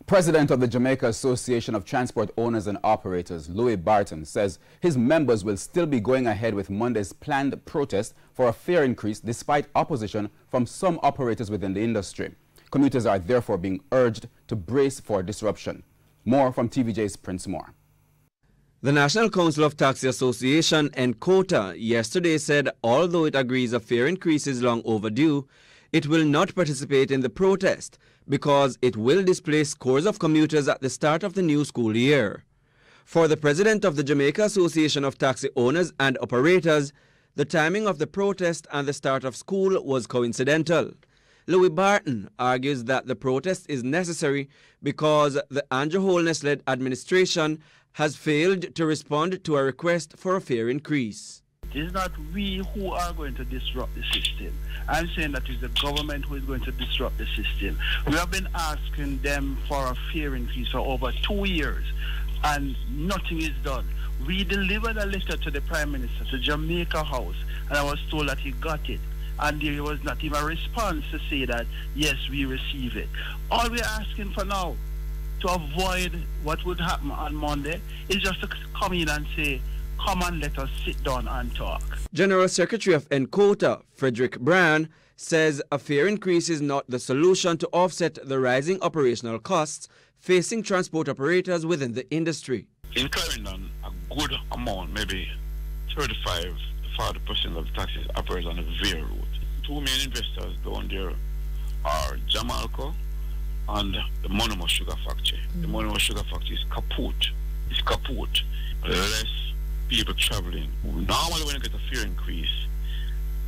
President of the Jamaica Association of Transport Owners and Operators, Louis Barton, says his members will still be going ahead with Monday's planned protest for a fare increase despite opposition from some operators within the industry. Commuters are therefore being urged to brace for disruption. More from TVJ's Prince Moore. The National Council of Taxi Association, NCOTA, yesterday said although it agrees a fare increase is long overdue, it will not participate in the protest because it will displace scores of commuters at the start of the new school year. For the president of the Jamaica Association of Taxi Owners and Operators, the timing of the protest and the start of school was coincidental. Louis Barton argues that the protest is necessary because the Andrew Holness-led administration has failed to respond to a request for a fare increase. It is not we who are going to disrupt the system. I'm saying that it's the government who is going to disrupt the system. We have been asking them for a fare increase for over 2 years and nothing is done. We delivered a letter to the Prime Minister, to Jamaica House, and I was told that he got it. And there was not even a response to say that, yes, we receive it. All we're asking for now, to avoid what would happen on Monday, is just to come in and say, come and let us sit down and talk. General Secretary of NCOTA, Frederick Bryan, says a fare increase is not the solution to offset the rising operational costs facing transport operators within the industry. In Clarendon, a good amount, maybe 35 to 40% of the taxis operate on the Vere route. Two main investors down there are Jamalco and the Monomo Sugar Factory. The Monomo Sugar Factory is kaput. It's kaput. Less people traveling. Normally when you get a fare increase,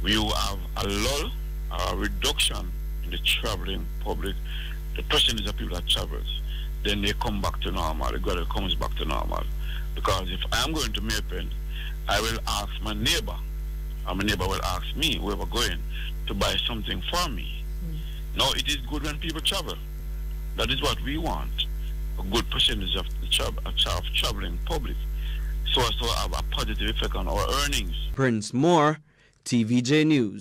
we will have a lull, a reduction in the traveling public. The percentage of people that travels, then they come back to normal. The gradually comes back to normal. Because if I'm going to Maypen, I will ask my neighbor, and my neighbor will ask me, whoever going, to buy something for me. Now it is good when people travel. That is what we want. A good percentage of the traveling public, so as to have a positive effect on our earnings. Prince Moore, TVJ News.